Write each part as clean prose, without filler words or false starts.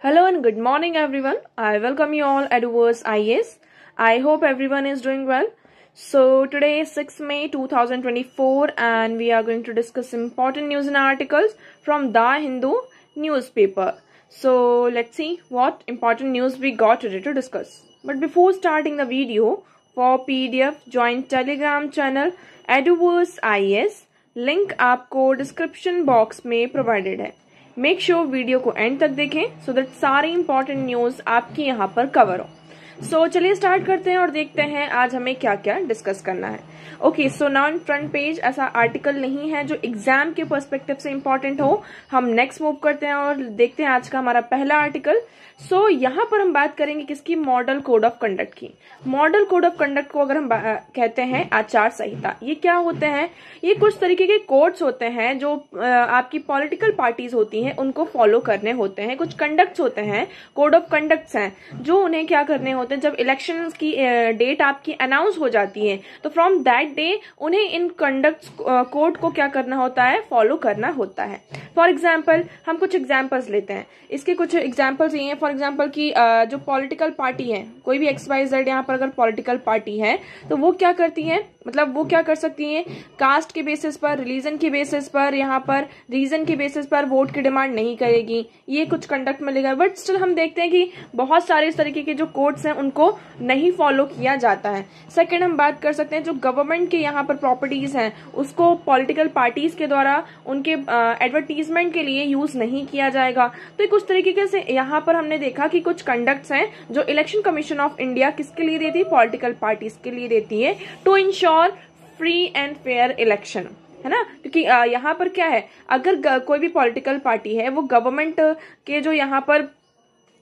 Hello and good morning everyone. I welcome you all at Verse IAS. I hope everyone is doing well. So today is 6 May 2024 and we are going to discuss important news and articles from The Hindu newspaper. So let's see what important news we got today to discuss. But before starting the video, for PDF join Telegram channel Eduverse IAS. Link आपको description box में provided है. Make sure video को and तक देखें so that सारी important news आपकी यहाँ पर कवर हो. सो चलिए स्टार्ट करते हैं और देखते हैं आज हमें क्या क्या डिस्कस करना है. Okay, so now in front page ऐसा आर्टिकल नहीं है जो एग्जाम के पर्सपेक्टिव से इंपॉर्टेंट हो. हम नेक्स्ट मूव करते हैं और देखते हैं आज का हमारा पहला आर्टिकल. सो यहाँ पर हम बात करेंगे किसकी, मॉडल कोड ऑफ कंडक्ट की. मॉडल कोड ऑफ कंडक्ट को अगर हम कहते हैं आचार संहिता, ये क्या होते हैं? ये कुछ तरीके के कोड्स होते हैं जो आपकी पॉलिटिकल पार्टीज होती हैं उनको फॉलो करने होते हैं. कुछ कंडक्ट्स होते हैं, कोड ऑफ कंडक्ट्स हैं जो उन्हें क्या करने होते हैं. जब इलेक्शन की डेट आपकी अनाउंस हो जाती है तो फ्रॉम दैट डे उन्हें इन कंडक्ट्स कोड को क्या करना होता है, फॉलो करना होता है. फॉर एग्जाम्पल हम कुछ एग्जाम्पल्स लेते हैं. इसके कुछ एग्जाम्पल्स ये हैं. फॉर एग्जाम्पल की जो पॉलिटिकल पार्टी है, कोई भी XYZ यहाँ पर अगर पॉलिटिकल पार्टी है तो वो क्या करती है, मतलब वो क्या कर सकती है, कास्ट के बेसिस पर, रिलीजन के बेसिस पर, यहाँ पर रीजन के बेसिस पर वोट की डिमांड नहीं करेगी. ये कुछ कंडक्ट में लिखा है. बट स्टिल हम देखते हैं कि बहुत सारे इस तरीके के जो कोड्स हैं उनको नहीं फॉलो किया जाता है. सेकंड हम बात कर सकते हैं जो गवर्नमेंट के यहाँ पर प्रॉपर्टीज हैं उसको पॉलिटिकल पार्टीज के द्वारा उनके एडवर्टीजमेंट के लिए यूज नहीं किया जाएगा. तो कुछ तरीके से यहाँ पर हमने देखा कि कुछ कंडक्ट्स हैं जो इलेक्शन कमीशन ऑफ इंडिया किसके लिए देती है, पॉलिटिकल पार्टीज के लिए देती है, to ensure free and fair election, है ना. क्योंकि यहाँ पर क्या है, अगर कोई भी पॉलिटिकल पार्टी है वो गवर्नमेंट के जो यहाँ पर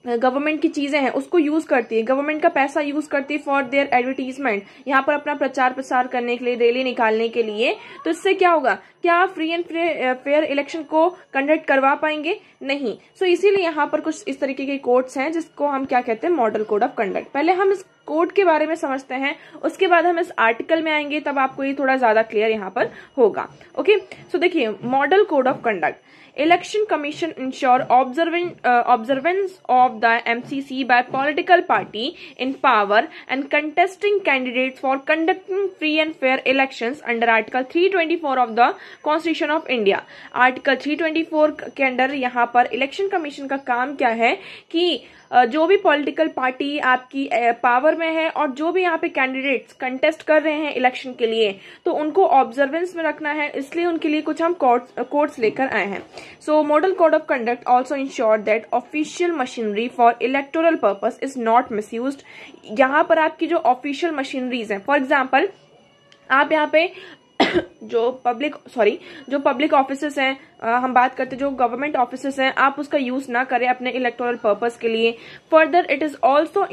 गवर्नमेंट की चीजें हैं उसको यूज करती है, गवर्नमेंट का पैसा यूज करती है फॉर देयर एडवर्टीजमेंट, यहाँ पर अपना प्रचार प्रसार करने के लिए, रैली निकालने के लिए, तो इससे क्या होगा, क्या आप फ्री एंड फेयर इलेक्शन को कंडक्ट करवा पाएंगे? नहीं. सो इसीलिए यहाँ पर कुछ इस तरीके के कोड्स हैं जिसको हम क्या कहते हैं, मॉडल कोड ऑफ कंडक्ट. पहले हम इस कोड के बारे में समझते हैं, उसके बाद हम इस आर्टिकल में आएंगे, तब आपको ये थोड़ा ज्यादा क्लियर यहाँ पर होगा. ओके, सो देखिए, model code of conduct. Election Commission ensure observance of the MCC by political party in power and contesting candidates for conducting free and fair elections under Article 324 of the Constitution of India. Article 324 के अंदर यहाँ पर Election Commission का काम क्या है कि जो भी पॉलिटिकल पार्टी आपकी पावर में है और जो भी यहाँ पे कैंडिडेट्स कंटेस्ट कर रहे हैं इलेक्शन के लिए, तो उनको ऑब्जर्वेंस में रखना है, इसलिए उनके लिए कुछ हम कोड्स लेकर आए हैं. So model code of conduct also ensure that official machinery for electoral purpose is not misused. यहाँ पर आपकी जो ऑफिशियल मशीनरीज हैं, फॉर एग्जाम्पल आप यहाँ पे जो पब्लिक ऑफिसेस हैं, हम बात करते हैं जो गवर्नमेंट ऑफिसेस हैं, आप उसका यूज ना करें अपने इलेक्टोरल पर्पस के लिए. Further it is also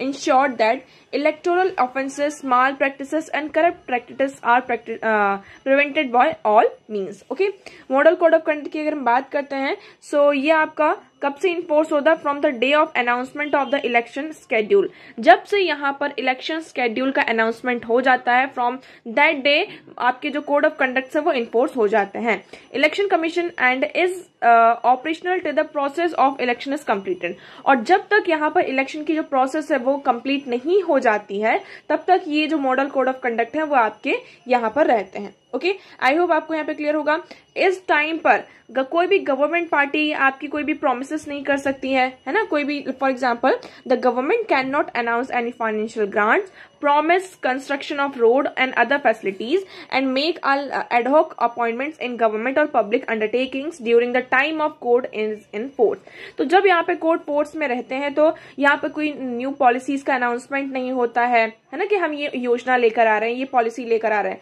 ensured that electoral offences, malpractices and corrupt practices are prevented by all means. Okay, model code of conduct की अगर हम बात करते हैं, सो ये आपका कब से इन्फोर्स होता है, from the day of announcement of the election schedule. जब से यहाँ पर इलेक्शन स्केड्यूल का अनाउंसमेंट हो जाता है, फ्रॉम दैट डे आपके जो कोड ऑफ कंडक्ट है वो इन्फोर्स हो जाते हैं. Election commission and is operational till the process of election is completed. और जब तक यहाँ पर इलेक्शन की जो प्रोसेस है वो कंप्लीट नहीं हो जाती है, तब तक ये जो मॉडल कोड ऑफ कंडक्ट है वो आपके यहाँ पर रहते हैं. ओके, आई होप आपको यहाँ पे क्लियर होगा. इस टाइम पर कोई भी गवर्नमेंट पार्टी आपकी कोई भी प्रोमिसेस नहीं कर सकती है ना. कोई भी, for example, the government can not announce any financial grants, promise construction of road and other facilities, and make all ad hoc appointments in government or public undertakings during the time of code is in force. तो जब यहाँ पे code force में रहते हैं तो यहाँ पे कोई न्यू पॉलिसीज का अनाउंसमेंट नहीं होता है ना, कि हम ये योजना लेकर आ रहे हैं, ये पॉलिसी लेकर आ रहे हैं.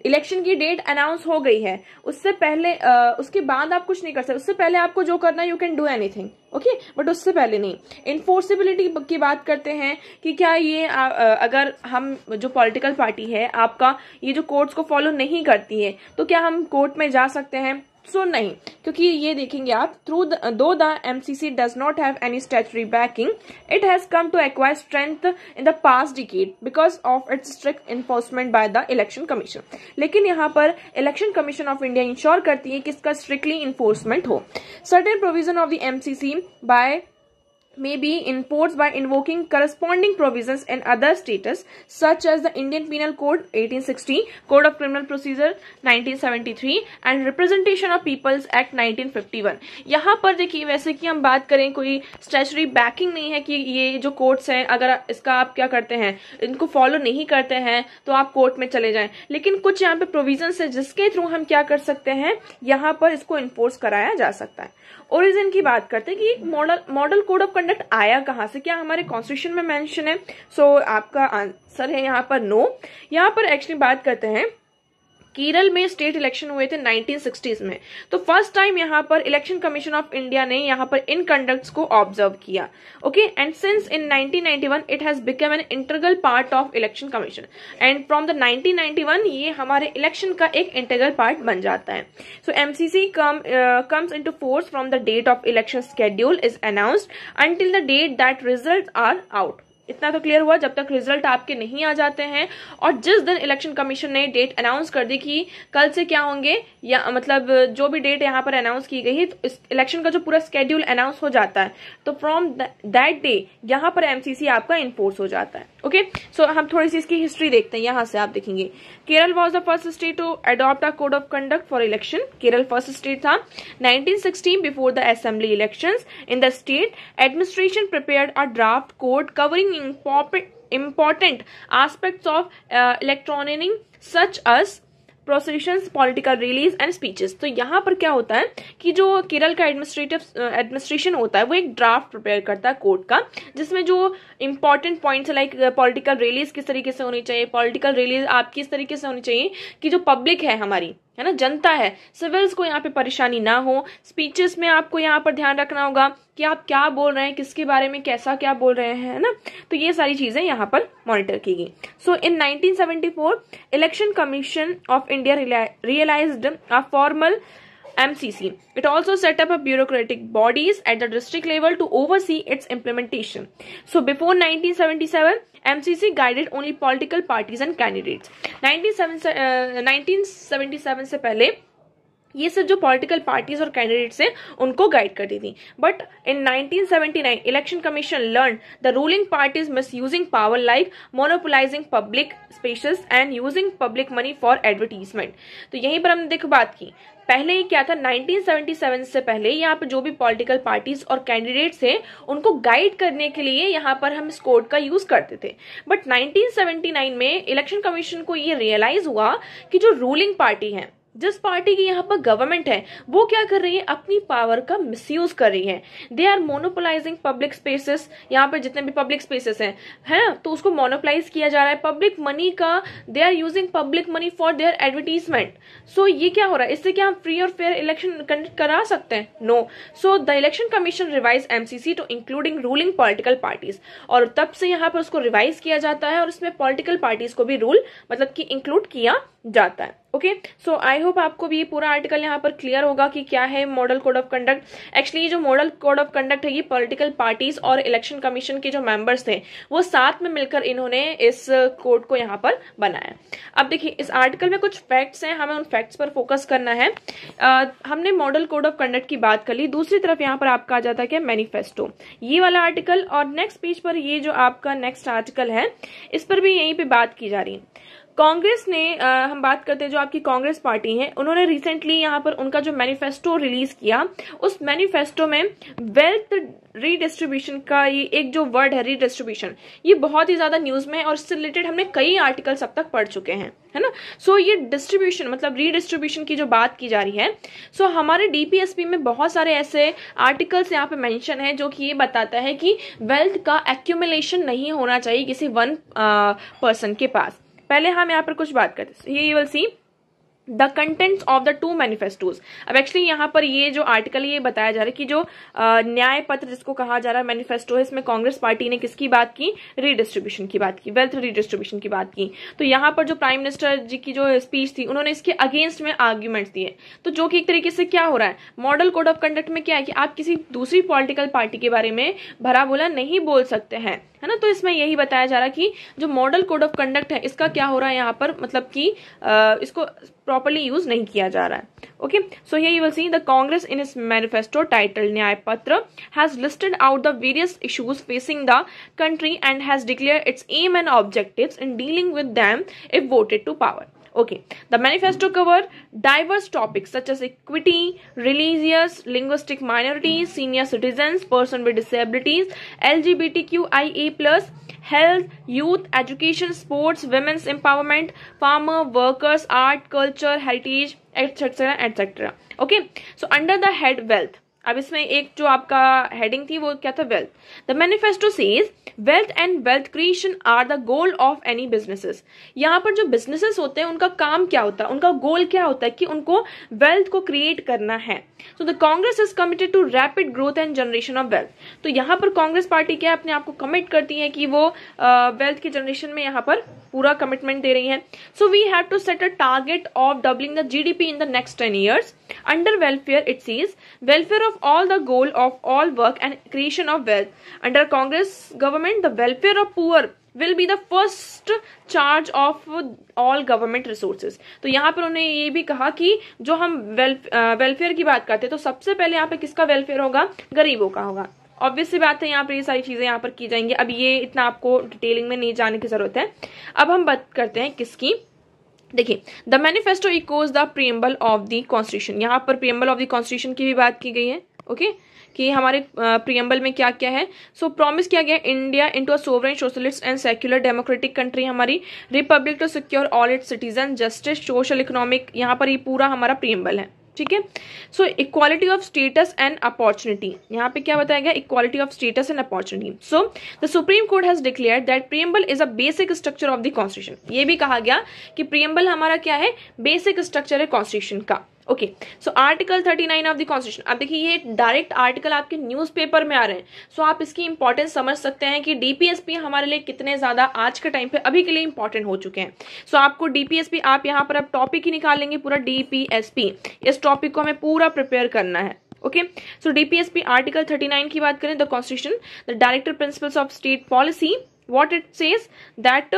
इलेक्शन की डेट अनाउंस हो गई है, उससे पहले उसके बाद आप कुछ नहीं कर सकते. उससे पहले आपको जो करना है, you can do anything. Okay, but उससे पहले नहीं. इन्फोर्सिबिलिटी की बात करते हैं कि क्या ये अगर हम जो पॉलिटिकल पार्टी है आपका ये जो कोर्ट्स को फॉलो नहीं करती है तो क्या हम कोर्ट में जा सकते हैं? सो नहीं, क्योंकि ये देखेंगे आप, through though the MCC does not have any statutory backing, it has come to acquire strength in the past decade because of its strict enforcement by the election commission. लेकिन यहाँ पर election commission of India ensure करती है कि इसका strictly enforcement हो। Certain provision of the MCC by may be enforced by invoking corresponding provisions in other states such as the Indian Penal Code 1860, Code of Criminal Procedure 1973 and Representation of Peoples Act 1951। यहाँ पर देखिए, वैसे कि हम बात करें कोई statutory banking नहीं है कि ये जो कोर्ट्स हैं अगर इसका आप क्या करते हैं, इनको फॉलो नहीं करते हैं तो आप कोर्ट में चले जाएं, लेकिन कुछ यहाँ पे प्रोविजंस है जिसके थ्रू हम क्या कर सकते हैं, यहाँ पर इसको इन्फोर्स कराया जा सकता है। ओरिजिन की बात करते हैं कि मॉडल कोड ऑफ कंडक्ट आया कहां से, क्या हमारे कॉन्स्टिट्यूशन में मेंशन है? सो आपका आंसर है यहाँ पर नो। यहाँ पर एक्चुअली बात करते हैं, केरल में स्टेट इलेक्शन हुए थे 1960s में, तो फर्स्ट टाइम यहाँ पर इलेक्शन कमीशन ऑफ इंडिया ने यहाँ पर इन कंडक्ट्स को ऑब्जर्व किया। Okay, and since in 1991 it has become an integral part of election commission, and from the 1991 ये हमारे इलेक्शन का एक इंटीग्रल पार्ट बन जाता है। सो MCC comes into force from the date of election schedule is announced until the date that results are out। इतना तो clear हुआ, जब तक रिजल्ट आपके नहीं आ जाते हैं और जिस दिन इलेक्शन कमीशन ने डेट अनाउंस कर दी कि कल से क्या होंगे, या मतलब जो भी डेट यहाँ पर अनाउंस की गई है, तो इस इलेक्शन का जो पूरा स्केड्यूल अनाउंस हो जाता है, तो फ्रॉम दैट डे यहाँ पर एमसीसी आपका इन्फोर्स हो जाता है। ओके, सो हम थोड़ी सी इसकी हिस्ट्री देखते हैं। यहाँ से आप देखेंगे, Kerala was the first state to adopt a code of conduct for election. Kerala first state था। 1916 before the assembly elections in the state administration prepared a draft code covering important aspects of electioneering such as processions, political release and speeches. तो यहाँ पर क्या होता है कि जो केरल का एडमिनिस्ट्रेशन होता है वो एक ड्राफ्ट प्रिपेयर करता है कोर्ट का, जिसमें जो important points like political release किस तरीके से होनी चाहिए, पॉलिटिकल रिलीज आपकी इस तरीके से होनी चाहिए कि जो पब्लिक है हमारी, है ना, जनता है, सिविल्स को यहाँ पे परेशानी ना हो। स्पीचेस में आपको यहाँ पर ध्यान रखना होगा कि आप क्या बोल रहे हैं, किसके बारे में कैसा क्या बोल रहे हैं, है ना, तो ये सारी चीजें यहाँ पर मॉनिटर की गई। सो इन 1974 election commission of India realized a formal MCC. It also set up a bureaucratic bodies at the district level to oversee its implementation. So before 1977, MCC guided only political parties and candidates. 1977 से पहले ये सिर्फ जो political parties और candidates हैं उनको guide करती थी। But in 1979 election commission learn the ruling parties misusing power like monopolising public spaces and using public money for advertisement. तो यहीं पर हमने देखो बात की, पहले ही क्या था, 1977 से पहले यहाँ पर जो भी पॉलिटिकल पार्टीज और कैंडिडेट्स थे उनको गाइड करने के लिए यहाँ पर हम इस कोड का यूज करते थे। बट 1979 में इलेक्शन कमीशन को ये रियलाइज हुआ कि जो रूलिंग पार्टी है, जिस पार्टी की यहाँ पर गवर्नमेंट है, वो क्या कर रही है, अपनी पावर का मिसयूज कर रही है। दे आर मोनोपोलाइजिंग पब्लिक स्पेसेस, यहाँ पर जितने भी पब्लिक स्पेसेस हैं, है ना, तो उसको मोनोपोलाइज किया जा रहा है। पब्लिक मनी का they are using public money for their advertisement. So ये क्या हो रहा है, इससे क्या हम फ्री और फेयर इलेक्शन कंडक्ट करा सकते हैं? No. So the election commission revise MCC to including ruling political parties, और तब से यहाँ पर उसको रिवाइज किया जाता है और इसमें पॉलिटिकल पार्टीज को भी रूल मतलब कि इंक्लूड किया जाता है। ओके, सो आई होप आपको भी ये पूरा आर्टिकल यहाँ पर क्लियर होगा कि क्या है model code of conduct. Actually ये जो मॉडल कोड ऑफ कंडक्ट है ये पॉलिटिकल पार्टीज और इलेक्शन कमीशन के जो मेंबर्स थे वो साथ में मिलकर इन्होंने इस कोड को यहाँ पर बनाया। अब देखिए, इस आर्टिकल में कुछ फैक्ट्स हैं, हमें उन फैक्ट्स पर फोकस करना है। हमने मॉडल कोड ऑफ कंडक्ट की बात कर ली, दूसरी तरफ यहाँ पर आपका आ जाता है क्या, मैनिफेस्टो, ये वाला आर्टिकल, और नेक्स्ट पेज पर ये जो आपका नेक्स्ट आर्टिकल है इस पर भी यहीं पे बात की जा रही है। कांग्रेस ने हम बात करते हैं, जो आपकी कांग्रेस पार्टी है, उन्होंने रिसेंटली यहाँ पर उनका जो मैनिफेस्टो रिलीज किया, उस मैनिफेस्टो में वेल्थ रीडिस्ट्रीब्यूशन का ये एक जो वर्ड है रीडिस्ट्रीब्यूशन, ये बहुत ही ज्यादा न्यूज में है और इससे रिलेटेड हमने कई आर्टिकल्स अब तक पढ़ चुके हैं, है ना। सो ये डिस्ट्रीब्यूशन मतलब रीडिस्ट्रीब्यूशन की जो बात की जा रही है, सो हमारे डीपीएसपी में बहुत सारे ऐसे आर्टिकल्स यहाँ पे मेंशन है जो कि ये बताता है कि वेल्थ का एक्यूमुलेशन नहीं होना चाहिए किसी वन पर्सन के पास। पहले हम यहाँ पर कुछ बात करते हैं। ये you will see the contents of the two manifestos. अब एक्चुअली यहाँ पर ये जो आर्टिकल ये बताया जा रहा है कि जो न्याय पत्र जिसको कहा जा रहा है मैनिफेस्टो है, इसमें कांग्रेस पार्टी ने किसकी बात की, रीडिस्ट्रीब्यूशन की बात की, वेल्थ रीडिस्ट्रीब्यूशन की बात की। तो यहाँ पर जो प्राइम मिनिस्टर जी की जो स्पीच थी उन्होंने इसके अगेंस्ट में आर्ग्यूमेंट्स दिए। तो जो कि एक तरीके से क्या हो रहा है, मॉडल कोड ऑफ कंडक्ट में क्या है कि आप किसी दूसरी पॉलिटिकल पार्टी के बारे में भला बुरा नहीं बोल सकते हैं, है ना। तो इसमें यही बताया जा रहा है कि जो मॉडल कोड ऑफ कंडक्ट है इसका क्या हो रहा है यहाँ पर, मतलब कि इसको प्रॉपर्ली यूज नहीं किया जा रहा है। Okay, so here you will see the Congress in its manifesto titled Nyay Patra has listed out the various issues facing the country and has declared its aim and objectives in dealing with them if voted to power. Okay, the manifesto cover diverse topics such as equity, religious, linguistic minorities, senior citizens, person with disabilities, LGBTQIA+, health, youth, education, sports, women's empowerment, farmer, workers, art, culture, heritage, etc., etc. Okay, so under the head wealth, अब इसमें एक जो आपका heading थी वो क्या था, wealth. The manifesto says wealth and wealth creation are the goal of any businesses. यहाँ पर जो बिजनेसेस होते हैं उनका काम क्या होता है, उनका गोल क्या होता है कि उनको वेल्थ को क्रिएट करना है। So the Congress is committed to rapid growth and generation of wealth. तो यहाँ पर कांग्रेस पार्टी क्या अपने आप को कमिट करती है कि वो वेल्थ की जनरेशन में यहाँ पर पूरा कमिटमेंट दे रही है। So we have to set a target of doubling the GDP in the next 10 years. Under welfare, it says welfare of all the goal of all work and creation of wealth. Under Congress government, the welfare of poor will be the first charge of all government resources. तो यहाँ पर उन्होंने ये भी कहा कि जो हम वेलफेयर की बात करते हैं तो सबसे पहले यहाँ पे किसका वेलफेयर होगा, गरीबों का होगा। ऑब्वियस सी बात है, यहाँ पर ये सारी चीजें यहाँ पर की जाएंगी। अब ये इतना आपको डिटेलिंग में नहीं जाने की जरूरत है। अब हम बात करते हैं किसकी, देखिए the manifesto echoes the preamble of the constitution. यहाँ पर प्रीएम्बल ऑफ द कॉन्स्टिट्यूशन की भी बात की गई है। ओके, कि हमारे प्रीएम्बल में क्या क्या है। सो प्रॉमिस किया गया India into a sovereign socialist and secular democratic country, हमारी republic to secure all its citizen, justice, social, economic, यहाँ पर ये पूरा हमारा प्रीएम्बल है। ठीक है, so equality of status and opportunity, यहाँ पे क्या बताया गया, equality of status and opportunity. So the Supreme Court has declared that preamble is a basic structure of the constitution. ये भी कहा गया कि प्रीएम्बल हमारा क्या है, बेसिक स्ट्रक्चर है कॉन्स्टिट्यूशन का। Okay, so article 39 of the constitution. अब देखिए ये डायरेक्ट आर्टिकल आपके न्यूज़पेपर में आ रहे हैं, सो आप इसकी इंपॉर्टेंस समझ सकते हैं कि डीपीएसपी हमारे लिए कितने ज्यादा आज के टाइम पे अभी के लिए इंपॉर्टेंट हो चुके हैं। सो आपको डीपीएसपी, आप यहाँ पर अब टॉपिक ही निकाल लेंगे पूरा डीपीएसपी, इस टॉपिक को हमें पूरा प्रिपेयर करना है। ओके, सो डीपीएसपी आर्टिकल 39 की बात करें, the constitution, the director principles of state policy, what it says that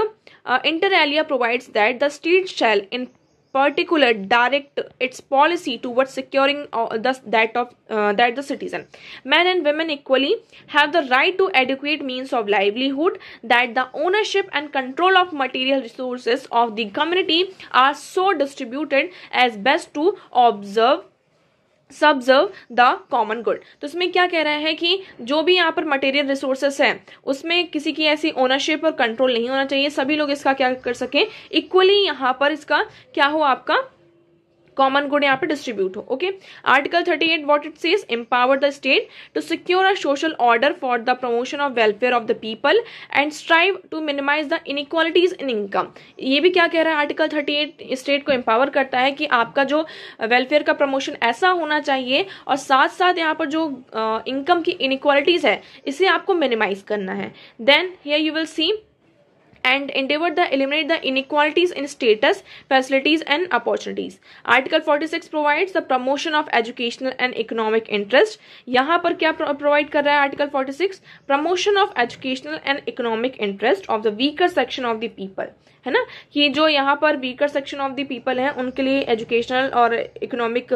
inter alia provides that the state shall in particular direct its policy towards securing that the citizen, men and women equally have the right to adequate means of livelihood, that the ownership and control of material resources of the community are so distributed as best to subserve the common good. तो इसमें क्या कह रहा है कि जो भी यहाँ पर मटेरियल रिसोर्सेस हैं उसमें किसी की ऐसी ओनरशिप और कंट्रोल नहीं होना चाहिए, सभी लोग इसका क्या कर सकें, इक्वली यहाँ पर इसका क्या हो, आपका कॉमन गुड यहाँ पे डिस्ट्रीब्यूट हो। Okay, article 38 what it says, empower the state to secure a social order for the promotion of welfare of the people and strive to minimise the inequalities in income. ये भी क्या कह रहा है, article 38 state को empower करता है कि आपका जो वेलफेयर का प्रमोशन ऐसा होना चाहिए और साथ साथ यहाँ पर जो इनकम की इनइक्वालिटीज है इसे आपको मिनिमाइज करना है। Then here you will see and endeavor to eliminate the inequalities in status, facilities and opportunities. Article 46 provides the promotion of educational and economic interest. यहाँ पर क्या provide कर रहा है article 46, promotion of educational and economic interest of the weaker section of the people, है ना, कि जो यहाँ पर weaker section of the people हैं उनके लिए एजुकेशनल और इकोनॉमिक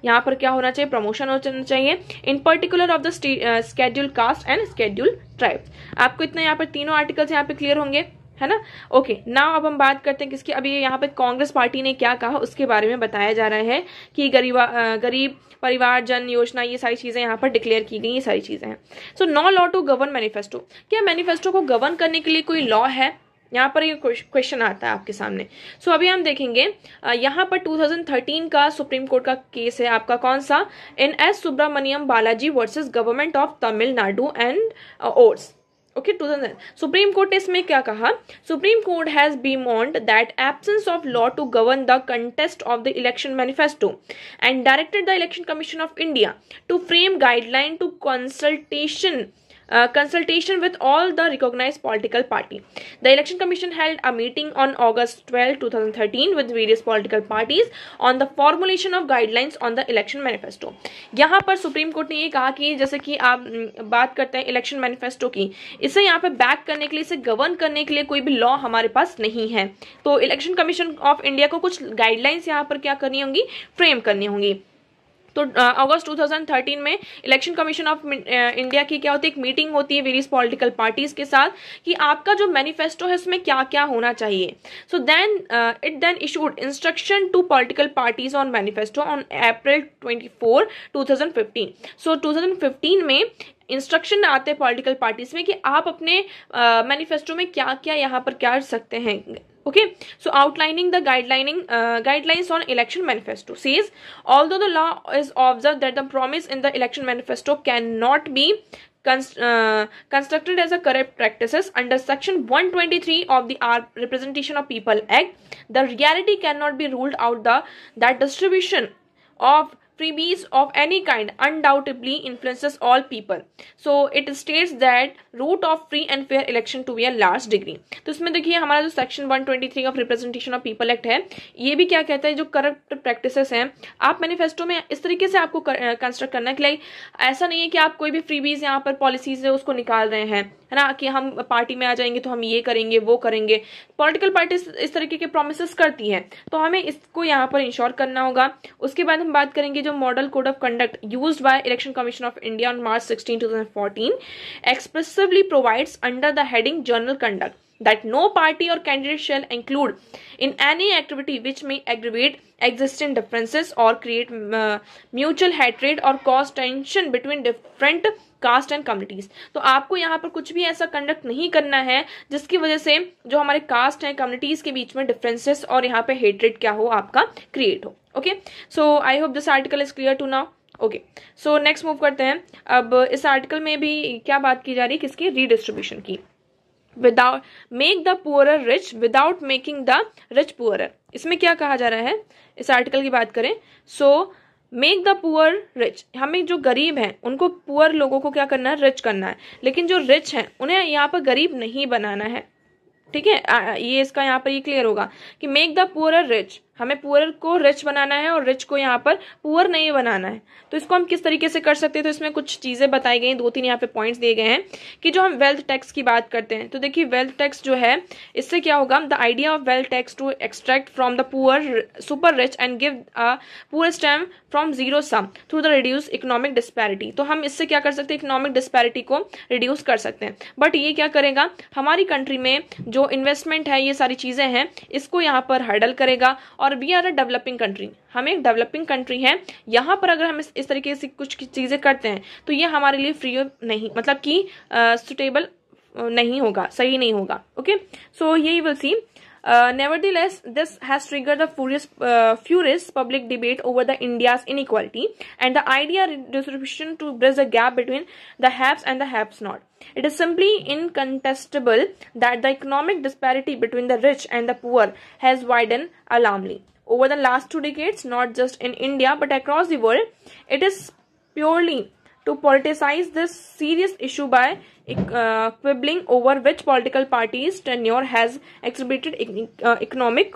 यहाँ पर क्या होना चाहिए, प्रमोशन होना चाहिए, in particular of the scheduled caste and scheduled tribes. आपको इतना यहाँ पर तीनों आर्टिकल्स यहाँ पे क्लियर होंगे, है ना। ओके, नाउ अब हम बात करते हैं किसकी, अभी यहाँ पे कांग्रेस पार्टी ने क्या कहा उसके बारे में बताया जा रहा है कि गरीब परिवार जन योजना, ये सारी चीजें यहाँ पर डिक्लेयर की गई, ये सारी चीजें हैं। So no law to govern manifesto, क्या मैनिफेस्टो को गवर्न करने के लिए कोई लॉ है, यहाँ पर ये क्वेश्चन आता है आपके सामने। सो अभी हम देखेंगे यहाँ पर 2013 का सुप्रीम कोर्ट का केस है आपका, कौन सा, NS Subramaniam Balaji versus government of Tamil Nadu and ओट्स। ओके 2000 सुप्रीम कोर्ट ने इसमें क्या कहा, Supreme Court has bemoaned that absence of law to govern the contest of the election manifesto and directed the election commission of India to frame guideline to consultation with all the recognized political party. The Election Commission held a meeting on August 12, 2013 with various political parties on the formulation of guidelines on the election manifesto. यहाँ पर supreme Court ने ये कहा कि जैसे कि आप बात करते हैं इलेक्शन मैनिफेस्टो की, इसे यहाँ पे बैक करने के लिए, इसे गवर्न करने के लिए कोई भी लॉ हमारे पास नहीं है, तो इलेक्शन कमीशन ऑफ इंडिया को कुछ गाइडलाइंस यहाँ पर क्या करनी होंगी, फ्रेम करनी होंगी। तो अगस्त 2013 में इलेक्शन कमीशन ऑफ इंडिया की क्या होती है, एक मीटिंग होती है वेरियस पॉलिटिकल पार्टीज के साथ कि आपका जो मैनिफेस्टो है उसमें क्या क्या होना चाहिए। So then it then issued instruction to political parties on manifesto on April 24, 2015। सो 2015 में इंस्ट्रक्शन आते हैं पॉलिटिकल पार्टीज में कि आप अपने मैनिफेस्टो में क्या क्या यहाँ पर क्या कर सकते हैं। Okay, so outlining the guidelines on election manifesto says, although the law is observed that the promise in the election manifesto cannot be constructed as a corrupt practices under section 123 of the Representation of People Act, the reality cannot be ruled out that distribution of freebies of any kind undoubtedly influences all people. So it states that root of free and fair election to be a large degree. तो इसमें देखिए हमारा जो section 123 of representation of people act है, ये भी क्या कहता है, जो करप्ट प्रैक्टिसेस हैं आप मैनिफेस्टो में इस तरीके से आपको कंस्ट्रक्ट करना है कि लाइक ऐसा नहीं है कि आप कोई भी फ्रीबीज यहाँ पर पॉलिसीज है उसको निकाल रहे हैं, है ना, कि हम पार्टी में आ जाएंगे तो हम ये करेंगे वो करेंगे। पॉलिटिकल पार्टीज इस तरीके के प्रोमिसेस करती हैं, तो हमें इसको यहाँ पर इंश्योर करना होगा। उसके बाद हम बात करेंगे जो model code of conduct used by election commission of India on March 16, 2014 expressively provides under the heading general conduct that no party or candidate shall include in any activity which may aggravate existing differences or create mutual hatred or cause tension between different caste and communities. तो आपको यहाँ पर कुछ भी ऐसा conduct नहीं करना है जिसकी वजह से जो हमारे कास्ट है कम्युनिटीज के बीच में डिफरेंसेस और यहाँ पे हेट्रेड क्या हो आपका क्रिएट हो। Okay, so I hope this article is clear to now. Okay, so next move करते हैं। अब इस आर्टिकल में भी क्या बात की जा रही है, किसकी, रीडिस्ट्रीब्यूशन की। Without make the poorer rich without making the rich poorer. इसमें क्या कहा जा रहा है, इस आर्टिकल की बात करें, so make the poor rich, हमें जो गरीब हैं उनको, पुअर लोगों को क्या करना है, रिच करना है, लेकिन जो रिच हैं उन्हें यहाँ पर गरीब नहीं बनाना है। ठीक है, ये इसका यहाँ पर ये क्लियर होगा कि मेक द पुअर रिच, हमें पुअर को रिच बनाना है और रिच को यहाँ पर पुअर नहीं बनाना है। तो इसको हम किस तरीके से कर सकते हैं, तो इसमें कुछ चीजें बताई गई, 2-3 यहाँ पे पॉइंट्स दिए गए हैं कि जो हम वेल्थ टैक्स की बात करते हैं, तो देखिए वेल्थ टैक्स जो है इससे क्या होगा, the idea of wealth tax to extract from the poor super rich and give a poor stem from zero sum through the reduce economic disparity. तो हम इससे क्या कर सकते हैं, इकोनॉमिक डिस्पैरिटी को रिड्यूस कर सकते हैं। बट ये क्या करेगा, हमारी कंट्री में जो इन्वेस्टमेंट है, ये सारी चीजें हैं, इसको यहाँ पर हर्डल करेगा। और we are a developing country, हम एक डेवलपिंग कंट्री है, यहाँ पर अगर हम इस तरीके से कुछ चीजें करते हैं तो ये हमारे लिए फ्री नहीं, मतलब कि सुटेबल नहीं होगा, सही नहीं होगा। ओके, सो ये will see. Nevertheless, this has triggered the furious public debate over the India's inequality and the idea redistribution to bridge the gap between the haves and the haves not. It is simply incontestable that the economic disparity between the rich and the poor has widened alarmingly over the last 2 decades, not just in India but across the world. It is purely to politicize this serious issue by quibbling over which political party's tenure has exhibited economic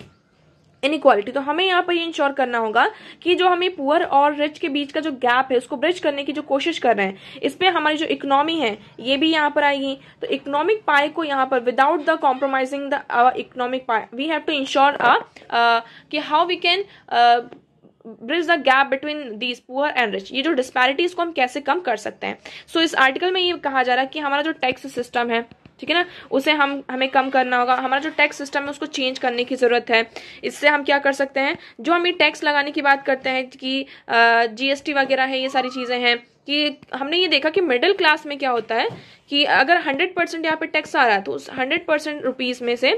inequality। तो हमें यहाँ पर ये ensure करना होगा कि जो हमें पुअर और रिच के बीच का जो गैप है उसको ब्रिज करने की जो कोशिश कर रहे हैं, इस पे हमारी जो इकोनॉमी है ये भी यहाँ पर आएगी। तो इकोनॉमिक पाई को यहाँ पर without the compromising the economic pie, we have to ensure कि how we can bridge the gap between these poor and rich, ये जो डिस्पैरिटीज को हम कैसे कम कर सकते हैं। सो इस आर्टिकल में ये कहा जा रहा है कि हमारा जो टैक्स सिस्टम है, ठीक है ना, उसे हमें कम करना होगा। हमारा जो टैक्स सिस्टम है उसको चेंज करने की जरूरत है। इससे हम क्या कर सकते हैं, जो हम ये टैक्स लगाने की बात करते हैं कि जीएसटी वगैरह है, ये सारी चीजें हैं, कि हमने ये देखा कि मिडिल क्लास में क्या होता है कि अगर 100% यहाँ पे टैक्स आ रहा है तो उस 100% रुपीज में से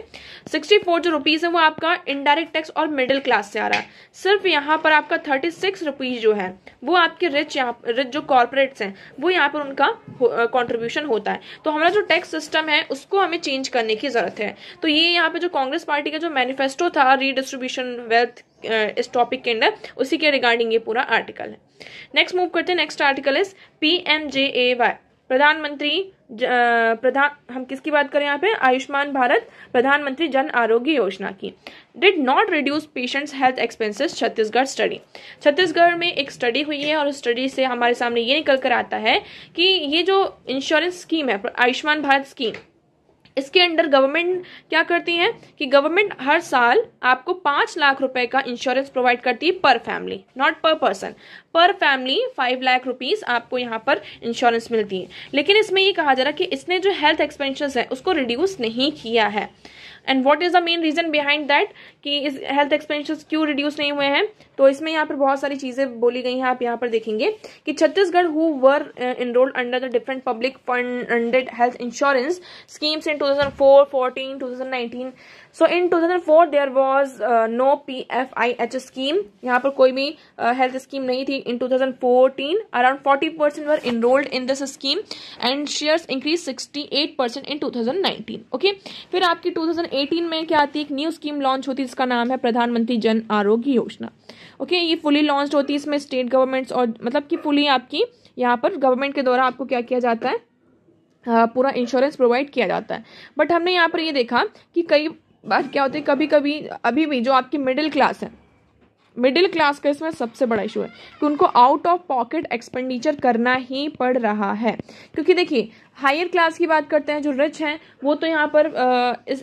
64 जो रुपीज है वो आपका इनडायरेक्ट टैक्स और मिडिल क्लास से आ रहा है। सिर्फ यहाँ पर आपका 36 रुपीज जो है वो आपके रिच जो कॉर्पोरेट्स हैं वो यहाँ पर उनका कॉन्ट्रीब्यूशन होता है। तो हमारा जो टैक्स सिस्टम है उसको हमें चेंज करने की जरूरत है। तो ये यहाँ पे जो कांग्रेस पार्टी का जो मैनिफेस्टो था रीडिस्ट्रीब्यूशन वेल्थ इस टॉपिक के अंदर, उसी के रिगार्डिंग ये पूरा आर्टिकल है। नेक्स्ट मूव करते हैं। नेक्स्ट आर्टिकल इज PMJAY, प्रधानमंत्री हम किसकी बात करें यहाँ पे? आयुष्मान भारत प्रधानमंत्री जन आरोग्य योजना की। Did not reduce patients health expenses Chhattisgarh study. Chhattisgarh में एक स्टडी हुई है और उस स्टडी से हमारे सामने ये निकल कर आता है कि ये जो इंश्योरेंस स्कीम है आयुष्मान भारत स्कीम, इसके अंडर गवर्नमेंट क्या करती है कि गवर्नमेंट हर साल आपको 5 लाख रुपए का इंश्योरेंस प्रोवाइड करती है पर फैमिली, नॉट पर पर्सन, पर फैमिली 5 लाख रुपीस आपको यहाँ पर इंश्योरेंस मिलती है। लेकिन इसमें ये कहा जा रहा है कि इसने जो हेल्थ एक्सपेंसेस है उसको रिड्यूस नहीं किया है। And what is the main reason behind that कि इस हेल्थ एक्सपेंसेस क्यों रिड्यूस नहीं हुए हैं? तो इसमें यहाँ पर बहुत सारी चीजें बोली गई हैं। आप यहाँ पर देखेंगे कि Chhattisgarh who were enrolled under the different public funded health insurance schemes in 2004, 14, 2019. So in 2004 there was no PFIH scheme. यहाँ पर कोई भी health scheme नहीं थी. In 2014 around 40% were enrolled in this scheme and shares increased 68% in 2019. Okay. फिर आपकी 2018 में क्या आती है? एक न्यू स्कीम लॉन्च होती है जिसका नाम है प्रधानमंत्री जन आरोग्य योजना। ओके, ये फुली लॉन्च होती है। इसमें स्टेट गवर्नमेंट्स और मतलब कि फुली आपकी यहाँ पर गवर्नमेंट के द्वारा आपको क्या किया जाता है? पूरा इंश्योरेंस प्रोवाइड किया जाता है। बट हमने यहाँ पर ये देखा कि कई बार क्या होता है, कभी कभी अभी भी जो आपकी मिडिल क्लास है, मिडिल क्लास का इसमें सबसे बड़ा इशू है कि उनको आउट ऑफ पॉकेट एक्सपेंडिचर करना ही पड़ रहा है। क्योंकि देखिए हायर क्लास की बात करते हैं, जो रिच हैं वो तो यहाँ पर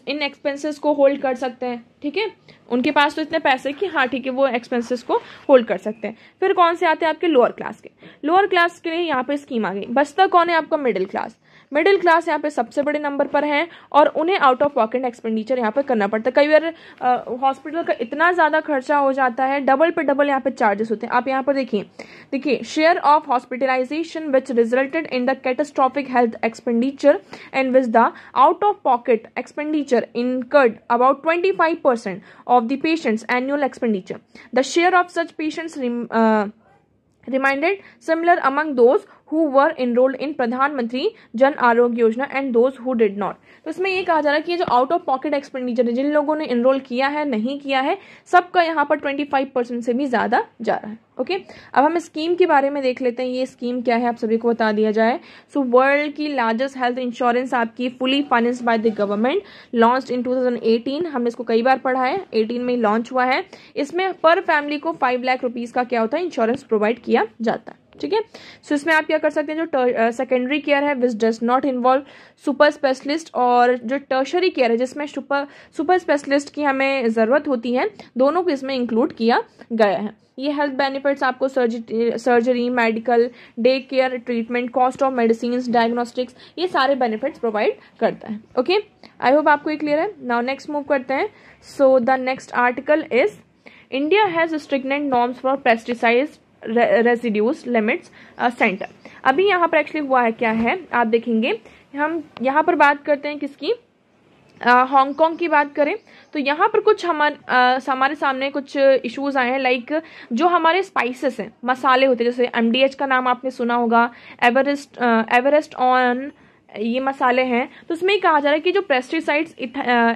इन एक्सपेंसेस को होल्ड कर सकते हैं, ठीक है, उनके पास तो इतने पैसे कि हाँ ठीक है वो एक्सपेंसेस को होल्ड कर सकते हैं। फिर कौन से आते हैं आपके लोअर क्लास के? लोअर क्लास के लिए यहाँ पे स्कीम आ गई। बचता कौन है आपका? Middle class. मिडिल क्लास यहाँ पे सबसे बड़े नंबर पर हैं और उन्हें आउट ऑफ पॉकेट एक्सपेंडिचर यहाँ पे करना पड़ता है। कई बार हॉस्पिटल का इतना ज़्यादा खर्चा हो जाता है, डबल पे डबल यहाँ पे चार्जेस होते हैं। आप यहाँ पर देखिए share of hospitalisation which resulted in the catastrophic health expenditure and with the out of pocket expenditure incurred about 25% of the patient's annual expenditure. The share of such patients remained similar among those who were enrolled in प्रधानमंत्री Jan Arogya Yojana and those who did not. तो इसमें ये कहा जा रहा है कि ये जो आउट ऑफ पॉकेट एक्सपेंडिचर है, जिन लोगों ने इनरोल किया है नहीं किया है, सबका यहाँ पर 25% से भी ज्यादा जा रहा है। ओके, अब हम स्कीम के बारे में देख लेते हैं। ये स्कीम क्या है आप सभी को बता दिया जाए। सो वर्ल्ड की लार्जेस्ट हेल्थ इंश्योरेंस आपकी fully financed by the government, launched in 2018। हमने इसको कई बार पढ़ा है, 18 में लॉन्च हुआ है। इसमें पर फैमिली को 5 लाख रुपीज का क्या होता है? इंश्योरेंस प्रोवाइड किया जाता है। ठीक है, सो इसमें आप क्या कर सकते हैं? जो सेकेंडरी केयर है which does not involve super specialist, और जो टर्शरी केयर है जिसमें सुपर स्पेशलिस्ट की हमें जरूरत होती है, दोनों को इसमें इंक्लूड किया गया है। ये हेल्थ बेनिफिट्स आपको surgery, medical, day care treatment, cost of medicine, diagnostics, ये सारे बेनिफिट्स प्रोवाइड करता है। ओके, आई होप आपको ये क्लियर है। नाउ नेक्स्ट मूव करते हैं। So the next article is India has stringent norms for pesticides residues limits centre. अभी यहाँ पर एक्चुअली हुआ है क्या है आप देखेंगे, हम यहाँ पर बात करते हैं किसकी? हांगकांग की बात करें तो यहाँ पर कुछ हमारे सामने कुछ इश्यूज आए हैं। लाइक जो हमारे स्पाइसेस हैं, मसाले होते हैं, जैसे MDH का नाम आपने सुना होगा, एवरेस्ट ऑन, ये मसाले हैं। तो उसमें कहा जा रहा है कि जो पेस्टिसाइड्स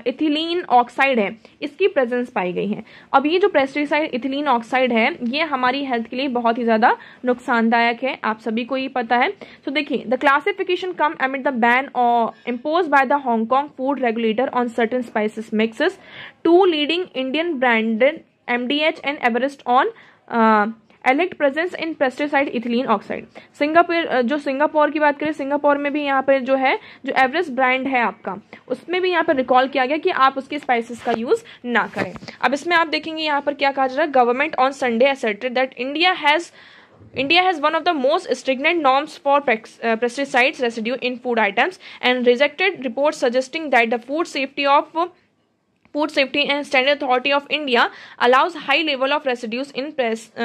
इथिलीन ऑक्साइड है इसकी प्रेजेंस पाई गई है। अब ये जो पेस्टिसाइड इथिलीन ऑक्साइड है ये हमारी हेल्थ के लिए बहुत ही ज्यादा नुकसानदायक है, आप सभी को ये पता है। तो देखिए the classification come एमिड the ban impose by the Hong Kong food regulator on certain spices mixes, 2 leading Indian branded MDH and Everest on elect presence in pesticide ethylene oxide. Singapore की बात करें, सिंगापुर में भी यहाँ पर जो है जो एवरेस्ट ब्रांड है आपका, उसमें भी यहाँ पर रिकॉल किया गया कि आप उसके स्पाइसेस का यूज ना करें। अब इसमें आप देखेंगे यहाँ पर क्या कहा जा रहा है, government on Sunday asserted that India has one of the most stringent norms for pesticides residue in food items and rejected reports suggesting that the Food Safety and Standard Authority of India allows high level of residues in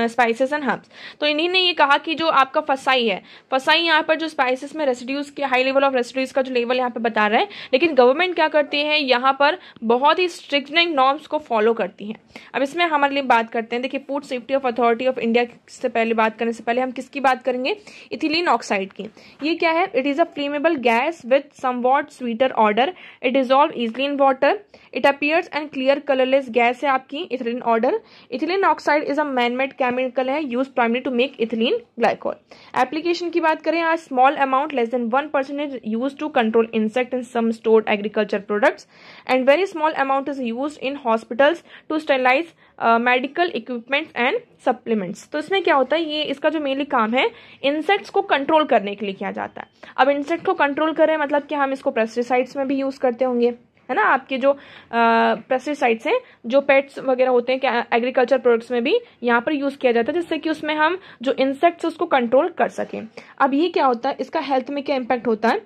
spices and herbs. तो इन्हीं ने ये कहा कि जो आपका फसाई है, फसाई यहाँ पर जो स्पाइसेस में रेसिड्यूज के हाई लेवल ऑफ रेसिड्यूज का जो लेवल यहाँ पे बता रहा है, लेकिन गवर्नमेंट क्या करती है यहाँ पर बहुत ही स्ट्रिक्टनिंग नॉर्म्स को फॉलो करती है। अब इसमें हमारे लिए बात करते हैं, देखिए food safety of authority of India से पहले बात करने से पहले हम किसकी बात करेंगे, इथिलीन ऑक्साइड की। ये क्या है, it is a flammable gas with somewhat sweeter odour, it dissolve easily in water, it appears and clear colourless gas है आपकी ethylene odour. Ethylene oxide is a manmade chemical है use primary to make ethylene glycol. Application की बात करें, आज small amount less than 1% is use to control insect in some stored agriculture products and very small amount is use in hospitals to sterilise medical equipments and supplements. तो इसमें क्या होता है, ये इसका जो मेनली काम है इंसेक्ट्स को कंट्रोल करने के लिए किया जाता है। अब इंसेक्ट को कंट्रोल करें मतलब कि हम इसको पेस्टिसाइड्स में भी यूज करते होंगे, है ना। आपके जो पेस्टिसाइड्स हैं जो पेट्स वगैरह होते हैं एग्रीकल्चर प्रोडक्ट्स में भी यहाँ पर यूज किया जाता है, जिससे कि उसमें हम जो इंसेक्ट्स उसको कंट्रोल कर सकें। अब ये क्या होता है, इसका हेल्थ में क्या इम्पैक्ट होता है,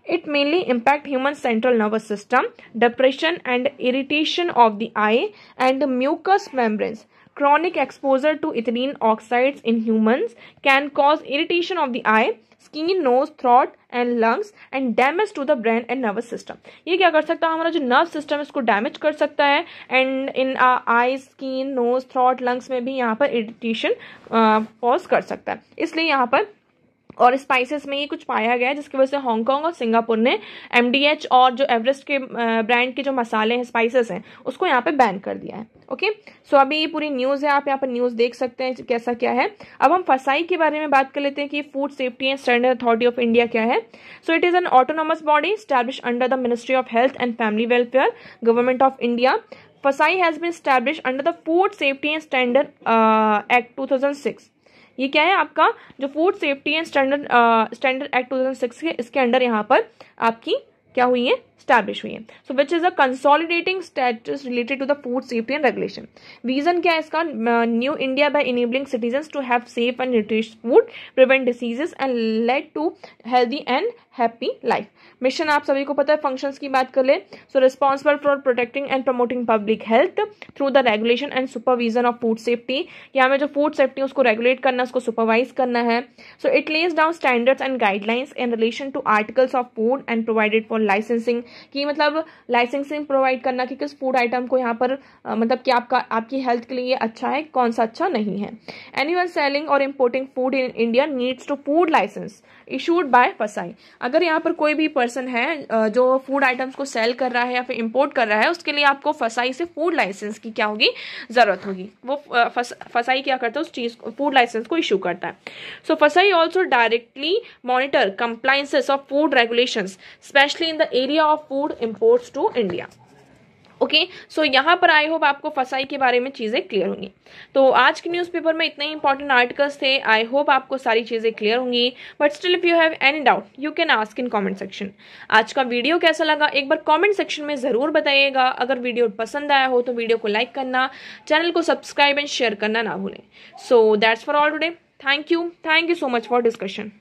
it mainly impact human central nervous system, depression and irritation of the eye and mucous membranes. Chronic exposure to ethylene oxides in humans can cause irritation of the eye, skin, nose, throat and lungs and damage to the brain and nervous system. ये क्या कर सकता है, हमारा जो nerve system है इसको damage कर सकता है and in eye, skin, nose, throat, lungs में भी यहाँ पर इरिटेशन कॉज कर सकता है। इसलिए यहाँ पर और स्पाइसेस में ये कुछ पाया गया है जिसकी वजह से हांगकांग और सिंगापुर ने MDH और जो एवरेस्ट के ब्रांड के जो मसाले हैं, स्पाइसेस हैं, उसको यहाँ पे बैन कर दिया है। ओके, सो अभी ये पूरी न्यूज़ है, आप यहाँ पर न्यूज़ देख सकते हैं कैसा क्या है। अब हम फसाई के बारे में बात कर लेते हैं कि food safety and standard authority of India क्या है। So it is an autonomous body establish under the ministry of health and family welfare, government of India. FSSAI has been establish under the food safety and standard act 2006। ये क्या है आपका जो food safety and standard act 2006 है, इसके under यहाँ पर आपकी क्या हुई है, स्टैब्लिश हुई है। So which is a consolidating statutes related to the food safety and regulation. Vision क्या है इसका, new India by enabling citizens to have safe and nutritious food, prevent diseases and lead to healthy and happy life. Mission आप सभी को पता है, functions की बात कर ले। So responsible for protecting and promoting public health through the regulation and supervision of food safety. यहाँ में जो फूड सेफ्टी उसको रेगुलेट करना, उसको सुपरवाइज करना है। So it lays down standards and guidelines in relation to articles of food and provided for licensing, कि मतलब लाइसेंसिंग प्रोवाइड करना कि किस फूड आइटम को यहाँ पर मतलब कि आपकी हेल्थ के लिए अच्छा है, कौन सा अच्छा नहीं है। Anyone selling or importing food in India needs to food licence issued by FSSAI. अगर यहाँ पर कोई भी पर्सन है जो फूड आइटम्स को सेल कर रहा है या फिर इंपोर्ट कर रहा है, उसके लिए आपको फसाई से फूड लाइसेंस की क्या होगी, जरूरत होगी। वो फसाई क्या करता है, उस चीज फूड लाइसेंस को इशू करता है। So FSSAI also directly monitor compliances of food regulations specially in the area of food imports to India. Okay, so यहाँ पर आई होप आपको फसाई के बारे में चीज़ें क्लियर होंगी। तो आज के न्यूज़पेपर में इतने इंपॉर्टेंट आर्टिकल्स थे, आई होप आपको सारी चीज़ें क्लियर होंगी। But still if you have any doubt you can ask in comment section. आज का वीडियो कैसा लगा एक बार कमेंट सेक्शन में ज़रूर बताइएगा। अगर वीडियो पसंद आया हो तो वीडियो को लाइक करना, चैनल को सब्सक्राइब एंड शेयर करना ना भूलें। So that's for all today. Thank you so much for discussion.